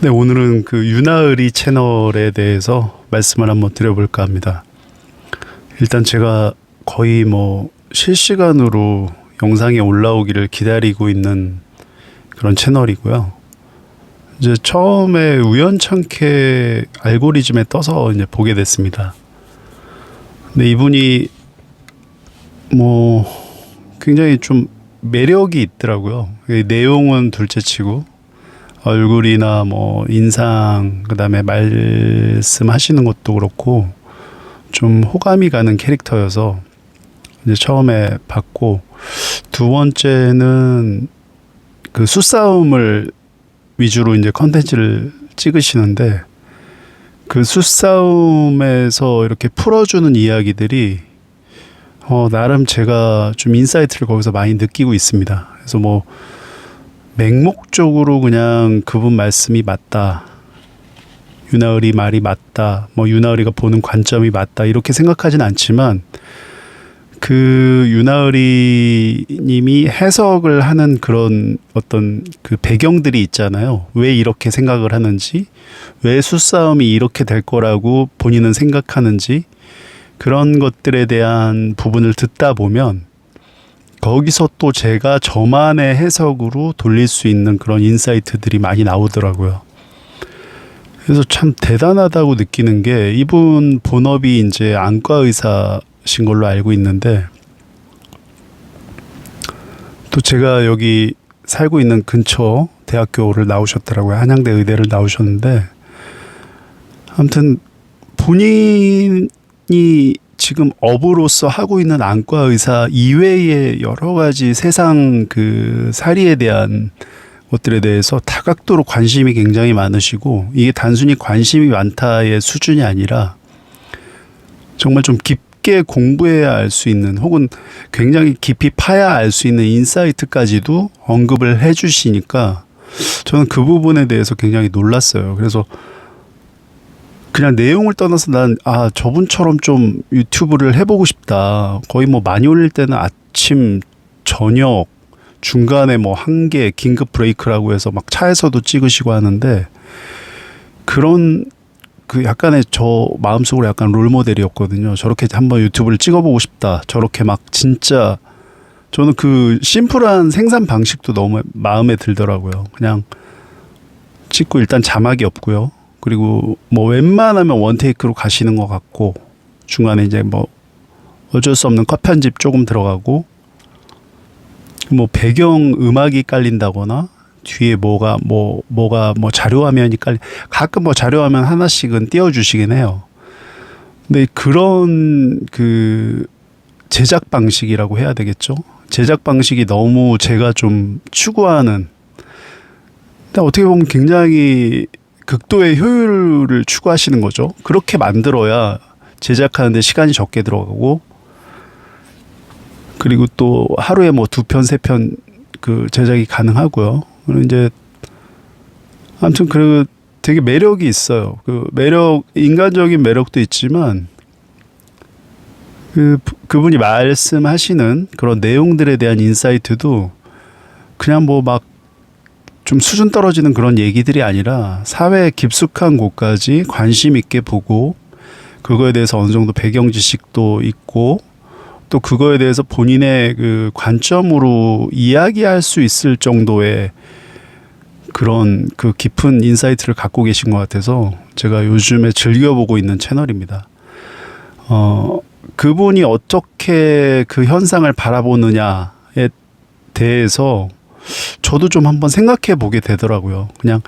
네, 오늘은 그 유나을이 채널에 대해서 말씀을 한번 드려볼까 합니다. 일단 제가 거의 뭐 실시간으로 영상이 올라오기를 기다리고 있는 그런 채널이고요. 이제 처음에 우연찮게 알고리즘에 떠서 이제 보게 됐습니다. 근데 이분이 뭐 굉장히 좀 매력이 있더라고요. 내용은 둘째치고 얼굴이나 뭐 인상, 그다음에 말씀하시는 것도 그렇고 좀 호감이 가는 캐릭터여서 이제 처음에 봤고, 두 번째는 그 수싸움을 위주로 이제 컨텐츠를 찍으시는데, 그 수싸움에서 이렇게 풀어주는 이야기들이 나름 제가 좀 인사이트를 거기서 많이 느끼고 있습니다. 그래서 뭐 맹목적으로 그냥 그분 말씀이 맞다, 유나을이 말이 맞다, 뭐 유나을이가 보는 관점이 맞다 이렇게 생각하진 않지만, 그 유나을이 님이 해석을 하는 그런 어떤 그 배경들이 있잖아요. 왜 이렇게 생각을 하는지, 왜 수싸움이 이렇게 될 거라고 본인은 생각하는지, 그런 것들에 대한 부분을 듣다 보면 거기서 또 제가 저만의 해석으로 돌릴 수 있는 그런 인사이트들이 많이 나오더라고요. 그래서 참 대단하다고 느끼는 게, 이분 본업이 이제 안과 의사신 걸로 알고 있는데, 또 제가 여기 살고 있는 근처 대학교를 나오셨더라고요. 한양대 의대를 나오셨는데, 아무튼 본인이 지금 업으로서 하고 있는 안과 의사 이외의 여러 가지 세상 그 사리에 대한 것들에 대해서 다각도로 관심이 굉장히 많으시고, 이게 단순히 관심이 많다의 수준이 아니라 정말 좀 깊게 공부해야 알 수 있는, 혹은 굉장히 깊이 파야 알 수 있는 인사이트까지도 언급을 해 주시니까 저는 그 부분에 대해서 굉장히 놀랐어요. 그래서 그냥 내용을 떠나서 난 저분처럼 좀 유튜브를 해보고 싶다. 거의 뭐 많이 올릴 때는 아침, 저녁, 중간에 뭐 한 개 긴급 브레이크라고 해서 막 차에서도 찍으시고 하는데, 그런 그 약간의 저 마음속으로 약간 롤모델이었거든요. 저렇게 한번 유튜브를 찍어보고 싶다. 저렇게 막 진짜 저는 그 심플한 생산 방식도 너무 마음에 들더라고요. 그냥 찍고 일단 자막이 없고요. 그리고 뭐 웬만하면 원테이크로 가시는 것 같고, 중간에 이제 뭐 어쩔 수 없는 컷 편집 조금 들어가고, 뭐 배경 음악이 깔린다거나 뒤에 뭐가 자료 화면이 가끔 뭐 자료 화면 하나씩은 띄워주시긴 해요. 근데 그런 그 제작 방식이라고 해야 되겠죠? 제작 방식이 너무 제가 좀 추구하는, 근데 어떻게 보면 굉장히 극도의 효율을 추구하시는 거죠. 그렇게 만들어야 제작하는데 시간이 적게 들어가고, 그리고 또 하루에 뭐 2편, 3편 그 제작이 가능하고요. 그리고 이제 아무튼 그 되게 매력이 있어요. 그 매력, 인간적인 매력도 있지만 그분이 말씀하시는 그런 내용들에 대한 인사이트도 그냥 뭐 막 좀 수준 떨어지는 그런 얘기들이 아니라 사회의 깊숙한 곳까지 관심 있게 보고, 그거에 대해서 어느 정도 배경 지식도 있고, 또 그거에 대해서 본인의 그 관점으로 이야기할 수 있을 정도의 그런 그 깊은 인사이트를 갖고 계신 것 같아서 제가 요즘에 즐겨보고 있는 채널입니다. 그분이 어떻게 그 현상을 바라보느냐에 대해서 저도 좀 한번 생각해 보게 되더라고요. 그냥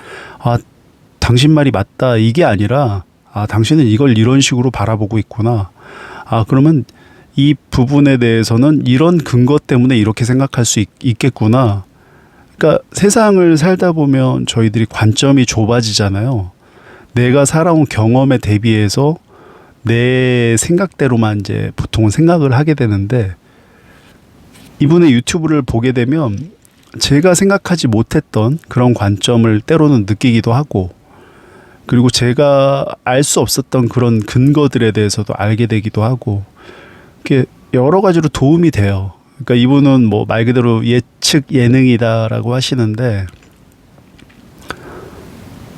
당신 말이 맞다 이게 아니라, 당신은 이걸 이런 식으로 바라보고 있구나. 그러면 이 부분에 대해서는 이런 근거 때문에 이렇게 생각할 수 있겠구나. 그러니까 세상을 살다 보면 저희들이 관점이 좁아지잖아요. 내가 살아온 경험에 대비해서 내 생각대로만 이제 보통은 생각을 하게 되는데, 이분의 유튜브를 보게 되면 제가 생각하지 못했던 그런 관점을 때로는 느끼기도 하고, 그리고 제가 알 수 없었던 그런 근거들에 대해서도 알게 되기도 하고, 이렇게 여러 가지로 도움이 돼요. 그러니까 이분은 뭐 말 그대로 예측 예능이다라고 하시는데,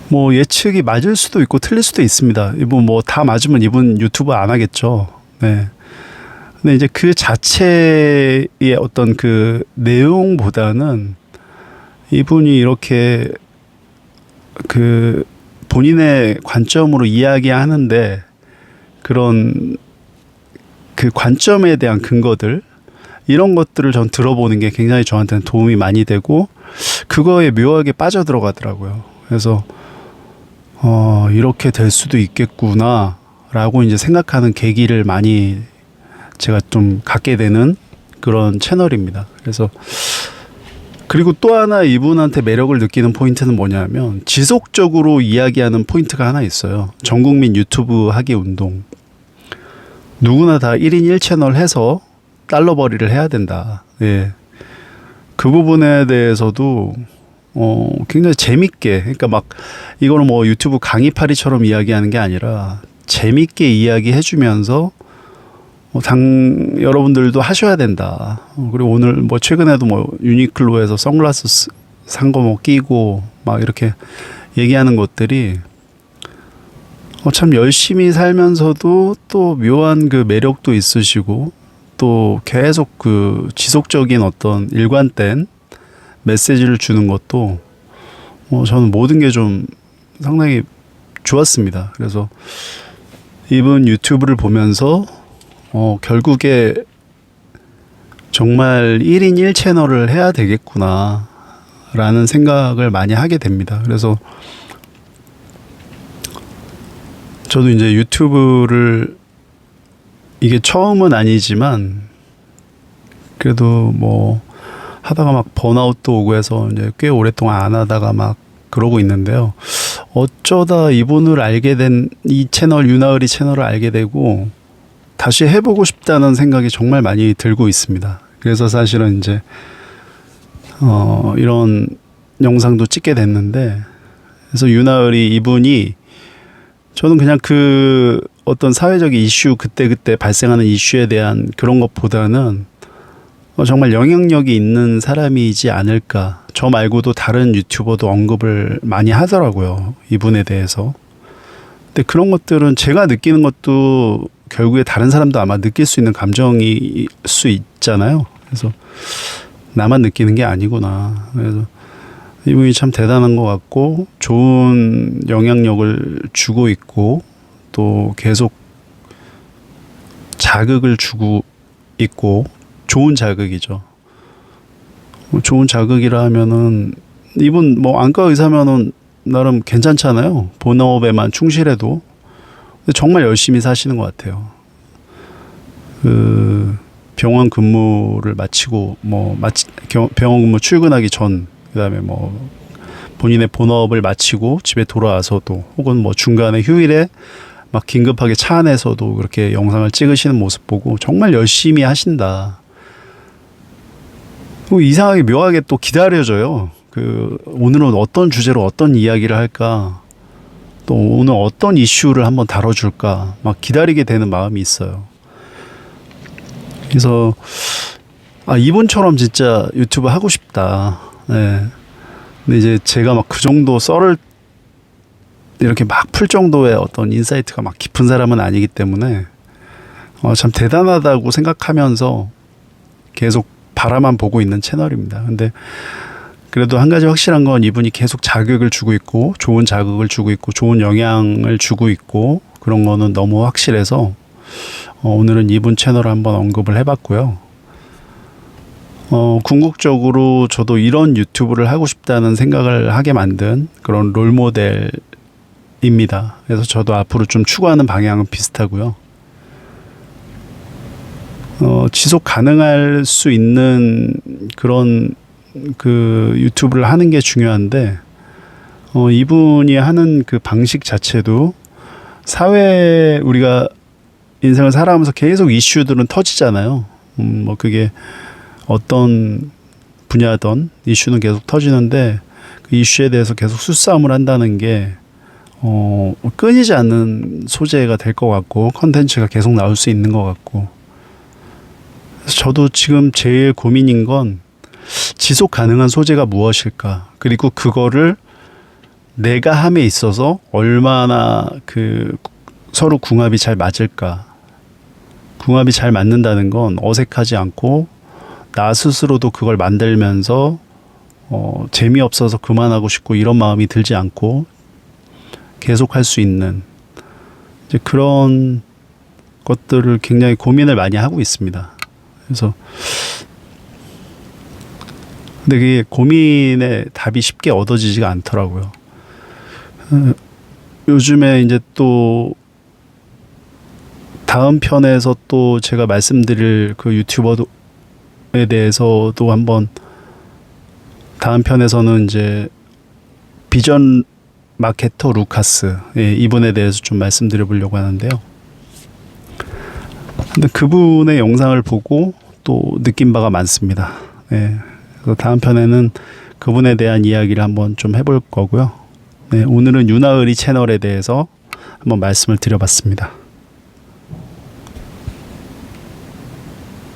뭐 예측이 맞을 수도 있고 틀릴 수도 있습니다. 이분 뭐 다 맞으면 이분 유튜브 안 하겠죠. 네. 근데 이제 그 자체의 어떤 그 내용보다는 이분이 이렇게 그 본인의 관점으로 이야기하는데 그런 그 관점에 대한 근거들 이런 것들을 전 들어보는 게 굉장히 저한테는 도움이 많이 되고 그거에 묘하게 빠져들어가더라고요. 그래서 이렇게 될 수도 있겠구나라고 이제 생각하는 계기를 많이 제가 좀 갖게 되는 그런 채널입니다. 그래서 그리고 또 하나 이분한테 매력을 느끼는 포인트는 뭐냐면 지속적으로 이야기하는 포인트가 하나 있어요. 전국민 유튜브 하기 운동. 누구나 다 1인 1채널 해서 달러벌이를 해야 된다. 예. 그 부분에 대해서도 굉장히 재밌게, 그러니까 막 이거는 뭐 유튜브 강의파리처럼 이야기하는 게 아니라 재밌게 이야기해주면서 여러분들도 하셔야 된다. 그리고 오늘 뭐 최근에도 뭐 유니클로에서 선글라스 산 거 뭐 끼고 막 이렇게 얘기하는 것들이 참 열심히 살면서도 또 묘한 그 매력도 있으시고 또 계속 그 지속적인 어떤 일관된 메시지를 주는 것도 저는 모든 게 좀 상당히 좋았습니다. 그래서 이분 유튜브를 보면서 결국에 정말 1인 1채널을 해야 되겠구나 라는 생각을 많이 하게 됩니다. 그래서 저도 이제 유튜브를 이게 처음은 아니지만 그래도 뭐 하다가 막 번아웃도 오고 해서 이제 꽤 오랫동안 안 하다가 막 그러고 있는데요. 어쩌다 이분을 알게 된 이 채널 유나을이 채널을 알게 되고 다시 해보고 싶다는 생각이 정말 많이 들고 있습니다. 그래서 사실은 이제 이런 영상도 찍게 됐는데 그래서 유나을이 이분이 저는 그냥 그 어떤 사회적 이슈 그때 발생하는 이슈에 대한 그런 것보다는 정말 영향력이 있는 사람이지 않을까. 저 말고도 다른 유튜버도 언급을 많이 하더라고요. 이분에 대해서. 근데 그런 것들은 제가 느끼는 것도 결국에 다른 사람도 아마 느낄 수 있는 감정일 수 있잖아요. 그래서 나만 느끼는 게 아니구나. 그래서 이분이 참 대단한 것 같고 좋은 영향력을 주고 있고 또 계속 자극을 주고 있고 좋은 자극이죠. 좋은 자극이라 하면은 이분 뭐 안과 의사면은 나름 괜찮잖아요. 본업에만 충실해도 정말 열심히 사시는 것 같아요. 그 병원 근무를 마치고 병원 근무 출근하기 전 그다음에 뭐 본인의 본업을 마치고 집에 돌아와서도 혹은 뭐 중간에 휴일에 막 긴급하게 차 안에서도 그렇게 영상을 찍으시는 모습 보고 정말 열심히 하신다. 이상하게 묘하게 또 기다려져요. 오늘은 어떤 주제로 어떤 이야기를 할까? 또 오늘 어떤 이슈를 한번 다뤄줄까? 막 기다리게 되는 마음이 있어요. 그래서 이분처럼 진짜 유튜브 하고 싶다. 네. 근데 이제 제가 막 그 정도 썰을 이렇게 막 풀 정도의 어떤 인사이트가 막 깊은 사람은 아니기 때문에 참 대단하다고 생각하면서 계속 바라만 보고 있는 채널입니다. 근데 그래도 한 가지 확실한 건 이분이 계속 자극을 주고 있고 좋은 자극을 주고 있고 좋은 영향을 주고 있고 그런 거는 너무 확실해서 오늘은 이분 채널을 한번 언급을 해봤고요. 궁극적으로 저도 이런 유튜브를 하고 싶다는 생각을 하게 만든 그런 롤모델입니다. 그래서 저도 앞으로 좀 추구하는 방향은 비슷하고요. 지속 가능할 수 있는 그런 그 유튜브를 하는 게 중요한데 이분이 하는 그 방식 자체도 사회 우리가 인생을 살아가면서 계속 이슈들은 터지잖아요. 뭐 그게 어떤 분야든 이슈는 계속 터지는데 그 이슈에 대해서 계속 수싸움을 한다는 게 끊이지 않는 소재가 될 것 같고 컨텐츠가 계속 나올 수 있는 것 같고 그래서 저도 지금 제일 고민인 건 지속 가능한 소재가 무엇일까 그리고 그거를 내가 함에 있어서 얼마나 그 서로 궁합이 잘 맞을까. 궁합이 잘 맞는다는 건 어색하지 않고 나 스스로도 그걸 만들면서 재미없어서 그만하고 싶고 이런 마음이 들지 않고 계속 할 수 있는 이제 그런 것들을 굉장히 고민을 많이 하고 있습니다. 그래서 근데 그게 고민의 답이 쉽게 얻어지지가 않더라고요. 요즘에 이제 또 다음 편에서 또 제가 말씀드릴 그 유튜버에 대해서도 한번 다음 편에서는 이제 비전 마케터 루카스 이분에 대해서 좀 말씀드려 보려고 하는데요. 근데 그분의 영상을 보고 또 느낀 바가 많습니다. 네, 그래서 다음 편에는 그분에 대한 이야기를 한번 좀 해볼 거고요. 네, 오늘은 윤하을이 채널에 대해서 한번 말씀을 드려봤습니다.